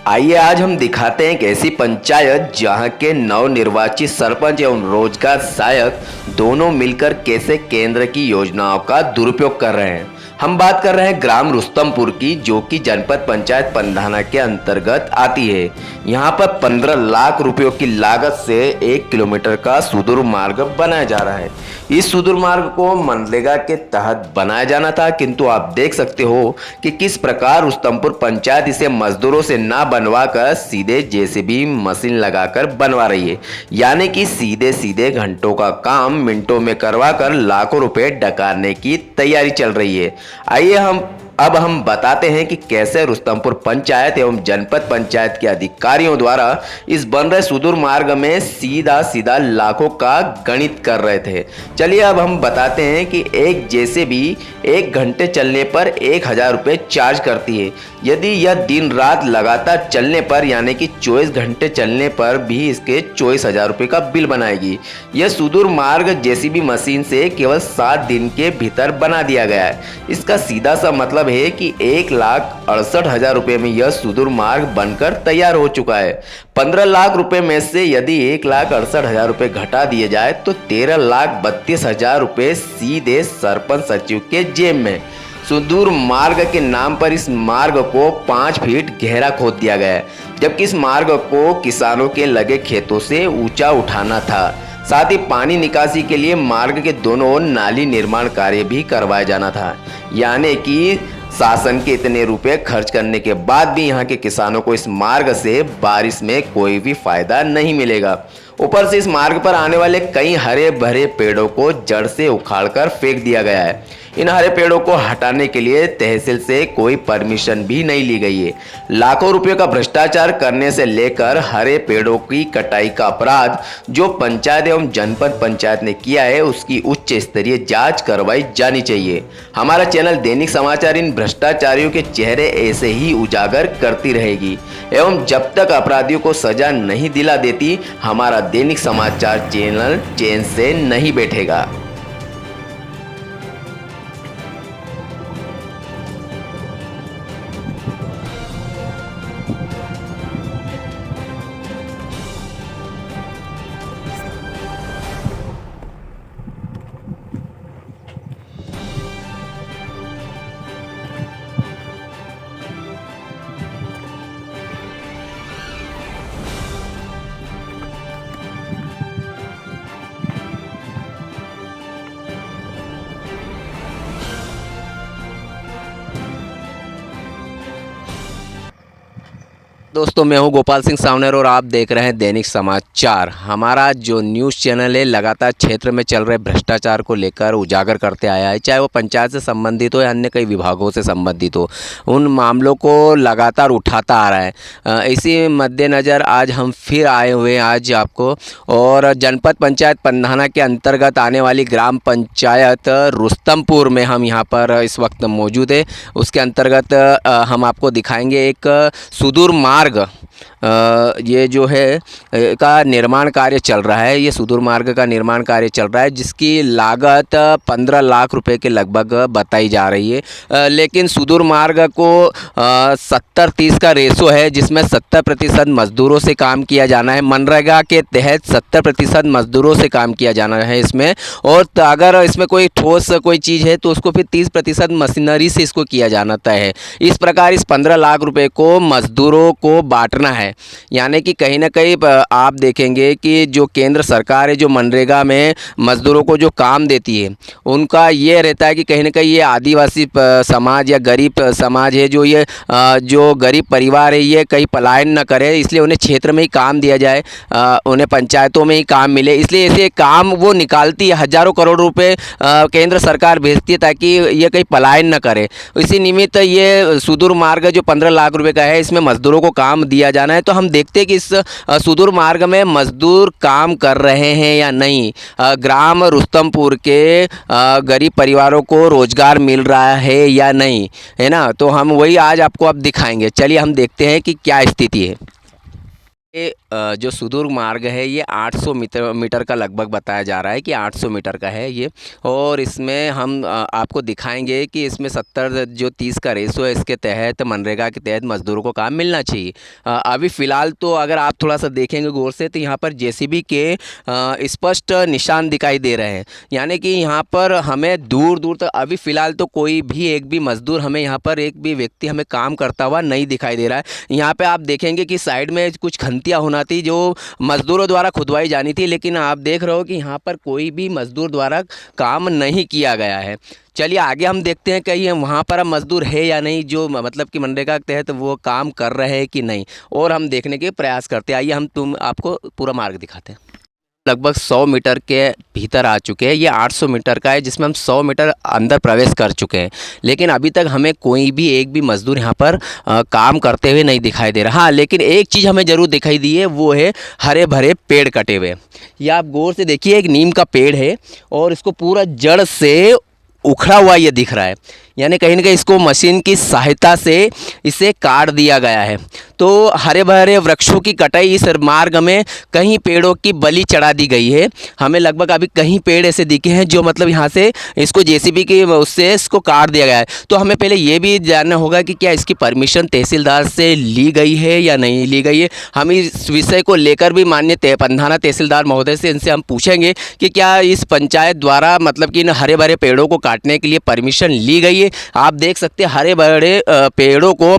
आइए आज हम दिखाते हैं एक ऐसी पंचायत जहां के नवनिर्वाचित सरपंच एवं रोजगार सहायक दोनों मिलकर कैसे केंद्र की योजनाओं का दुरुपयोग कर रहे हैं। हम बात कर रहे हैं ग्राम रुस्तमपुर की, जो कि जनपद पंचायत पंधाना के अंतर्गत आती है। यहां पर 15 लाख रुपयों की लागत से 1 किलोमीटर का सुदूर मार्ग बनाया जा रहा है। इस सुदूर मार्ग को मनरेगा के तहत बनाया जाना था, किंतु आप देख सकते हो कि किस प्रकार रुस्तमपुर पंचायत इसे मजदूरों से ना बनवाकर सीधे जेसीबी मशीन लगाकर बनवा रही है। यानी कि सीधे सीधे घंटों का काम मिनटों में करवाकर लाखों रुपए डकारने की तैयारी चल रही है। आइए अब हम बताते हैं कि कैसे रुस्तमपुर पंचायत एवं जनपद पंचायत के अधिकारियों द्वारा इस बन रहे सुदूर मार्ग में सीधा सीधा लाखों का गणित कर रहे थे। चलिए अब हम बताते हैं कि एक जेसीबी 1 घंटे चलने पर 1000 रुपये चार्ज करती है। यदि यह दिन रात लगातार चलने पर यानी कि 24 घंटे चलने पर भी इसके 24,000 रुपये का बिल बनाएगी। यह सुदूर मार्ग जेसीबी मशीन से केवल 7 दिन के भीतर बना दिया गया है। इसका सीधा सा मतलब है कि 1,68,000 रुपये में यह सुदूर मार्ग बनकर तैयार हो चुका है। 15 लाख रुपए में से यदि 1,68,000 रुपये घटा दिए जाए तो 13,32,000 रुपये सीधे सरपंच सचिव के जेब में। सुदूर मार्ग के नाम पर इस मार्ग को 5 फीट गहरा खोद दिया गया है, जबकि इस मार्ग को किसानों के लगे खेतों से ऊंचा उठाना था। साथ ही पानी निकासी के लिए मार्ग के दोनों ओर नाली निर्माण कार्य भी करवाया जाना था। यानी कि शासन के इतने रुपए खर्च करने के बाद भी यहाँ के किसानों को इस मार्ग से बारिश में कोई भी फायदा नहीं मिलेगा। ऊपर से इस मार्ग पर आने वाले कई हरे भरे पेड़ों को जड़ से उखाड़कर फेंक दिया गया है। इन हरे पेड़ों को हटाने के लिए तहसील से कोई परमिशन भी नहीं ली गई है। लाखों रुपयों का भ्रष्टाचार करने से लेकर हरे पेड़ों की कटाई का अपराध जो पंचायत एवं जनपद पंचायत ने किया है, उसकी उच्च स्तरीय जांच करवाई जानी चाहिए। हमारा चैनल दैनिक समाचार इन भ्रष्टाचारियों के चेहरे ऐसे ही उजागर करती रहेगी एवं जब तक अपराधियों को सजा नहीं दिला देती, हमारा दैनिक समाचार चैनल चैन से नहीं बैठेगा। दोस्तों, मैं हूं गोपाल सिंह सावनेर और आप देख रहे हैं दैनिक समाचार। हमारा जो न्यूज़ चैनल है लगातार क्षेत्र में चल रहे भ्रष्टाचार को लेकर उजागर करते आया है, चाहे वो पंचायत से संबंधित हो या अन्य कई विभागों से संबंधित हो। उन मामलों को लगातार उठाता आ रहा है। इसी मद्देनज़र आज हम फिर आए हुए हैं आज आपको, और जनपद पंचायत पंधाना के अंतर्गत आने वाली ग्राम पंचायत रुस्तमपुर में हम यहाँ पर इस वक्त मौजूद है। उसके अंतर्गत हम आपको दिखाएंगे एक सुदूर मार्ग ये जो है का निर्माण कार्य चल रहा है। ये सुदूर मार्ग का निर्माण कार्य चल रहा है, जिसकी लागत 15 लाख रुपए के लगभग बताई जा रही है। लेकिन सुदूर मार्ग को 70-30 का रेशो है, जिसमें 70% मजदूरों से काम किया जाना है। मनरेगा के तहत 70% मजदूरों से काम किया जाना है इसमें, और अगर इसमें कोई ठोस कोई चीज़ है तो उसको फिर 30% मशीनरी से इसको किया जाना तय है। इस प्रकार इस 15 लाख रुपए को मजदूरों को बांटना है। यानी कि कहीं ना कहीं आप देखेंगे कि जो केंद्र सरकार है, जो मनरेगा में मजदूरों को जो काम देती है, उनका ये रहता है कि कहीं ना कहीं ये आदिवासी समाज या गरीब समाज है, जो गरीब परिवार है, ये कहीं पलायन न करे, इसलिए उन्हें क्षेत्र में ही काम दिया जाए, उन्हें पंचायतों में ही काम मिले। इसलिए ऐसे काम वो निकालती है, हज़ारों करोड़ रुपए केंद्र सरकार भेजती है ताकि ये कहीं पलायन न करे। इसी निमित्त ये सुदूर मार्ग जो 15 लाख रुपए का है, इसमें मजदूरों को काम दिया जाना है। तो हम देखते हैं कि इस सुदूर मार्ग में मजदूर काम कर रहे हैं या नहीं, ग्राम रुस्तमपुर के गरीब परिवारों को रोजगार मिल रहा है या नहीं, है ना। तो हम वही आज आपको अब दिखाएंगे। चलिए हम देखते हैं कि क्या स्थिति है। ये जो सुदूर मार्ग है ये 800 मीटर का लगभग बताया जा रहा है कि 800 मीटर का है ये। और इसमें हम आपको दिखाएंगे कि इसमें 70 जो 30 का रेशो है, इसके तहत मनरेगा के तहत मज़दूरों को काम मिलना चाहिए। अभी फ़िलहाल तो अगर आप थोड़ा सा देखेंगे गौर से तो यहाँ पर जेसीबी के स्पष्ट निशान दिखाई दे रहे हैं, यानी कि यहाँ पर हमें दूर दूर तक अभी फ़िलहाल तो कोई भी एक भी मज़दूर हमें यहाँ पर एक भी व्यक्ति हमें काम करता हुआ नहीं दिखाई दे रहा है। यहाँ पर आप देखेंगे कि साइड में कुछ खंतियाँ होना थी जो मज़दूरों द्वारा खुदवाई जानी थी, लेकिन आप देख रहे हो कि यहाँ पर कोई भी मज़दूर द्वारा काम नहीं किया गया है। चलिए आगे हम देखते हैं कहीं वहाँ पर अब मज़दूर है या नहीं, जो मतलब कि मनरेगा के तहत वो काम कर रहे हैं कि नहीं, और हम देखने के प्रयास करते हैं। आइए हम आपको पूरा मार्ग दिखाते हैं। लगभग 100 मीटर के भीतर आ चुके हैं। ये 800 मीटर का है जिसमें हम 100 मीटर अंदर प्रवेश कर चुके हैं, लेकिन अभी तक हमें कोई भी एक भी मज़दूर यहाँ पर काम करते हुए नहीं दिखाई दे रहा। हाँ, लेकिन एक चीज़ हमें ज़रूर दिखाई दी है, वो है हरे भरे पेड़ कटे हुए। ये आप गौर से देखिए, एक नीम का पेड़ है और इसको पूरा जड़ से उखड़ा हुआ ये दिख रहा है, यानी कहीं ना कहीं इसको मशीन की सहायता से इसे काट दिया गया है। तो हरे भरे वृक्षों की कटाई इस मार्ग में कहीं पेड़ों की बलि चढ़ा दी गई है। हमें लगभग अभी कहीं पेड़ ऐसे दिखे हैं जो मतलब यहाँ से इसको जेसीबी की उससे इसको काट दिया गया है। तो हमें पहले ये भी जानना होगा कि क्या इसकी परमिशन तहसीलदार से ली गई है या नहीं ली गई है। हम इस विषय को लेकर भी माननीय पंधाना तहसीलदार महोदय से इनसे हम पूछेंगे कि क्या इस पंचायत द्वारा मतलब कि इन हरे भरे पेड़ों को काटने के लिए परमिशन ली गई है। आप देख सकते हैं हरे भरे पेड़ों को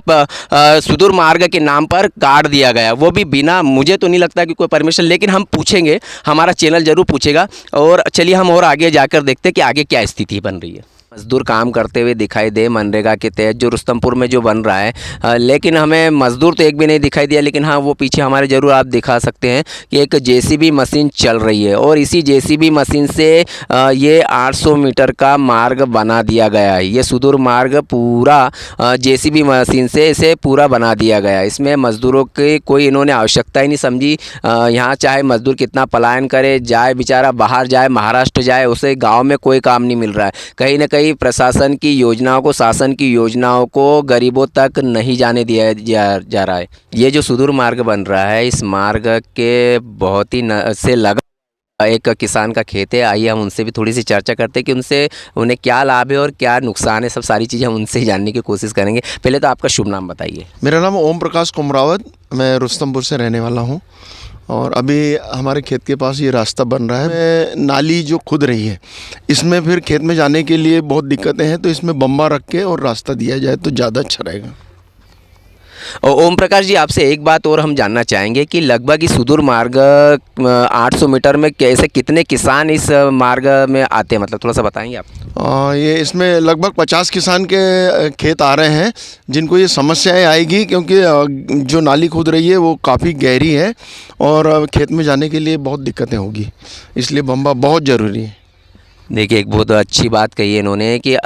सुदूर मार्ग के नाम पर काट दिया गया, वो भी बिना, मुझे तो नहीं लगता कि कोई परमिशन, लेकिन हम पूछेंगे, हमारा चैनल जरूर पूछेगा। और चलिए हम और आगे जाकर देखते हैं कि आगे क्या स्थिति बन रही है। मज़दूर काम करते हुए दिखाई दे मनरेगा के तहत जो रुस्तमपुर में जो बन रहा है, लेकिन हमें मज़दूर तो एक भी नहीं दिखाई दिया। लेकिन हाँ, वो पीछे हमारे ज़रूर आप दिखा सकते हैं कि एक जेसीबी मशीन चल रही है और इसी जेसीबी मशीन से ये 800 मीटर का मार्ग बना दिया गया है। ये सुदूर मार्ग पूरा जेसीबी मशीन से इसे पूरा बना दिया गया है। इसमें मज़दूरों की कोई इन्होंने आवश्यकता ही नहीं समझी। यहाँ चाहे मज़दूर कितना पलायन करे, जाए बेचारा बाहर जाए, महाराष्ट्र जाए, उसे गाँव में कोई काम नहीं मिल रहा है। कहीं ना प्रशासन की योजनाओं को, शासन की योजनाओं को गरीबों तक नहीं जाने दिया जा रहा है। ये जो सुदूर मार्ग बन रहा है, इस मार्ग के बहुत ही से लगा एक किसान का खेत है। आइए हम उनसे भी थोड़ी सी चर्चा करते हैं कि उन्हें क्या लाभ है और क्या नुकसान है। सब सारी चीज़ें हम उनसे ही जानने की कोशिश करेंगे। पहले तो आपका शुभ नाम बताइए। मेरा नाम ओम प्रकाश कुमरावत, मैं रुस्तमपुर से रहने वाला हूँ और अभी हमारे खेत के पास ये रास्ता बन रहा है। नाली जो खुद रही है, इसमें फिर खेत में जाने के लिए बहुत दिक्कतें हैं, तो इसमें बम्बा रख के और रास्ता दिया जाए तो ज़्यादा अच्छा रहेगा। ओम प्रकाश जी, आपसे एक बात और हम जानना चाहेंगे कि लगभग इस सुदूर मार्ग 800 मीटर में कैसे कितने किसान इस मार्ग में आते हैं, मतलब थोड़ा सा बताएंगे आप। ये इसमें लगभग 50 किसान के खेत आ रहे हैं जिनको ये समस्याएं आएगी, क्योंकि जो नाली खुद रही है वो काफ़ी गहरी है और खेत में जाने के लिए बहुत दिक्कतें होगी, इसलिए बम्बा बहुत ज़रूरी है। देखिए, एक बहुत अच्छी बात कही है इन्होंने कि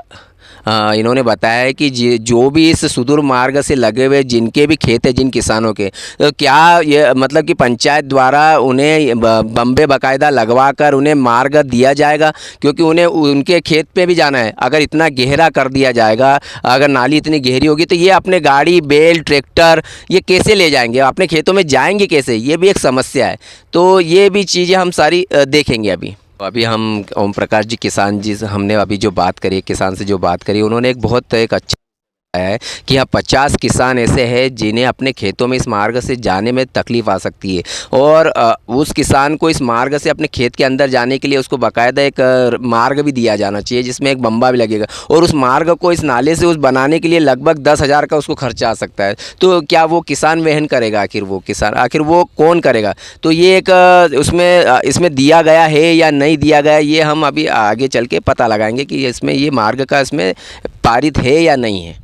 इन्होंने बताया है कि जो भी इस सुदूर मार्ग से लगे हुए जिनके भी खेत है, जिन किसानों के, तो क्या ये मतलब कि पंचायत द्वारा उन्हें बम्बे बाकायदा लगवा कर उन्हें मार्ग दिया जाएगा, क्योंकि उन्हें उनके खेत पे भी जाना है। अगर इतना गहरा कर दिया जाएगा, अगर नाली इतनी गहरी होगी तो ये अपने गाड़ी, बैल, ट्रैक्टर ये कैसे ले जाएंगे, अपने खेतों में जाएंगे कैसे, ये भी एक समस्या है। तो ये भी चीज़ें हम सारी देखेंगे अभी हम ओम प्रकाश जी, किसान जी से हमने अभी जो बात करी, किसान से जो बात करी, उन्होंने एक अच्छा है कि यहाँ 50 किसान ऐसे हैं जिन्हें अपने खेतों में इस मार्ग से जाने में तकलीफ़ आ सकती है और उस किसान को इस मार्ग से अपने खेत के अंदर जाने के लिए उसको बाकायदा एक मार्ग भी दिया जाना चाहिए जिसमें एक बम्बा भी लगेगा और उस मार्ग को इस नाले से उस बनाने के लिए लगभग 10,000 का उसको खर्चा आ सकता है। तो क्या वो किसान वहन करेगा? आखिर वो कौन करेगा? तो ये एक इसमें दिया गया है या नहीं दिया गया, ये हम अभी आगे चल के पता लगाएंगे कि इसमें ये मार्ग का इसमें पारित है या नहीं है।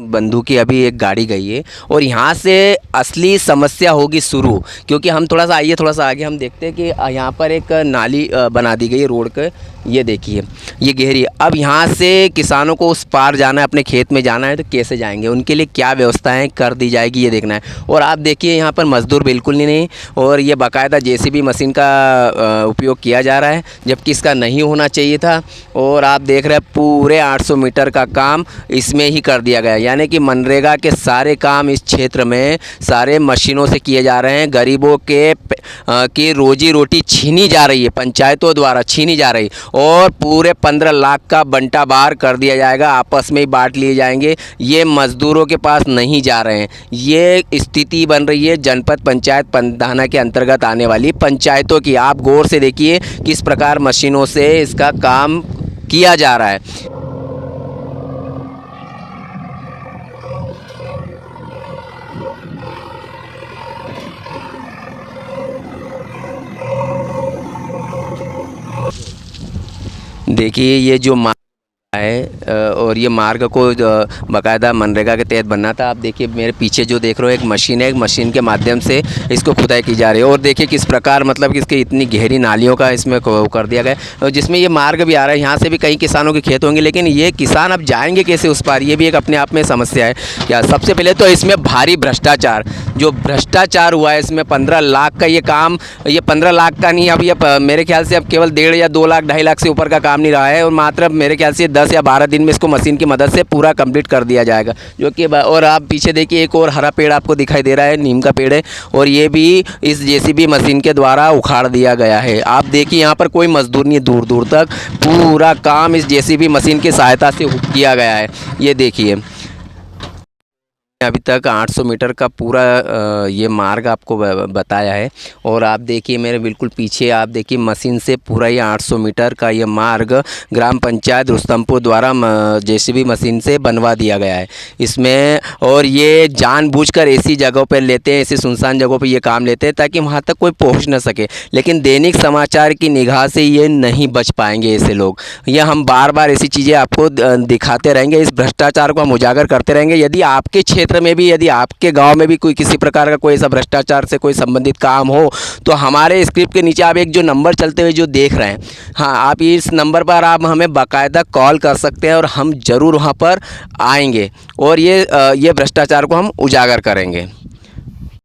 बंधु की अभी एक गाड़ी गई है और यहाँ से असली समस्या होगी शुरू, क्योंकि हम थोड़ा सा आगे हम देखते हैं कि यहाँ पर एक नाली बना दी गई है रोड के, ये देखिए ये गहरी है। अब यहाँ से किसानों को उस पार जाना है, अपने खेत में जाना है, तो कैसे जाएंगे, उनके लिए क्या व्यवस्थाएं कर दी जाएगी ये देखना है। और आप देखिए यहाँ पर मज़दूर बिल्कुल नहीं, और ये बाकायदा जेसीबी मशीन का उपयोग किया जा रहा है, जबकि इसका नहीं होना चाहिए था। और आप देख रहे हैं पूरे 800 मीटर का काम इसमें ही कर दिया गया, यानी कि मनरेगा के सारे काम इस क्षेत्र में सारे मशीनों से किए जा रहे हैं। गरीबों की रोजी रोटी छीनी जा रही है, पंचायतों द्वारा छीनी जा रही, और पूरे 15 लाख का बंटा बार कर दिया जाएगा, आपस में ही बांट लिए जाएंगे। ये मज़दूरों के पास नहीं जा रहे हैं। ये स्थिति बन रही है जनपद पंचायत पंधाना के अंतर्गत आने वाली पंचायतों की। आप गौर से देखिए किस प्रकार मशीनों से इसका काम किया जा रहा है। देखिए ये जो मार्ग है और ये मार्ग को बाकायदा मनरेगा के तहत बनना था। आप देखिए मेरे पीछे जो देख रहे हो एक मशीन है, एक मशीन के माध्यम से इसको खुदाई की जा रही है। और देखिए किस प्रकार मतलब कि इसके इतनी गहरी नालियों का इसमें कर दिया गया और जिसमें ये मार्ग भी आ रहा है। यहाँ से भी कई किसानों के खेत होंगे, लेकिन ये किसान अब जाएंगे कैसे उस पार, ये भी एक अपने आप में समस्या है। क्या सबसे पहले तो इसमें भारी भ्रष्टाचार, जो भ्रष्टाचार हुआ है इसमें 15 लाख का ये काम, ये 15 लाख का नहीं, अब ये मेरे ख्याल से अब केवल 1.5 या 2 लाख 2.5 लाख से ऊपर का काम नहीं रहा है, और मात्र मेरे ख्याल से 10 या 12 दिन में इसको मशीन की मदद से पूरा कंप्लीट कर दिया जाएगा। जो कि और आप पीछे देखिए एक और हरा पेड़ आपको दिखाई दे रहा है, नीम का पेड़ है, और ये भी इस जेसीबी मशीन के द्वारा उखाड़ दिया गया है। आप देखिए यहाँ पर कोई मजदूर नहीं, दूर दूर तक पूरा काम इस जेसीबी मशीन की सहायता से किया गया है। ये देखिए अभी तक 800 मीटर का पूरा ये मार्ग आपको बताया है। और आप देखिए मेरे बिल्कुल पीछे आप देखिए मशीन से पूरा ये 800 मीटर का ये मार्ग ग्राम पंचायत रुस्तमपुर द्वारा जेसीबी मशीन से बनवा दिया गया है इसमें। और ये जानबूझकर ऐसी जगहों पर लेते हैं, ऐसी सुनसान जगहों पर ये काम लेते हैं ताकि वहाँ तक कोई पहुँच न सके, लेकिन दैनिक समाचार की निगाह से ये नहीं बच पाएंगे ऐसे लोग। ये हम बार बार ऐसी चीज़ें आपको दिखाते रहेंगे, इस भ्रष्टाचार को हम उजागर करते रहेंगे। यदि आपके क्षेत्र में भी, यदि आपके गांव में भी कोई किसी प्रकार का कोई ऐसा भ्रष्टाचार से कोई संबंधित काम हो, तो हमारे स्क्रिप्ट के नीचे आप एक जो नंबर चलते हुए जो देख रहे हैं, हाँ आप इस नंबर पर आप हमें बाकायदा कॉल कर सकते हैं और हम ज़रूर वहां पर आएंगे और ये भ्रष्टाचार को हम उजागर करेंगे।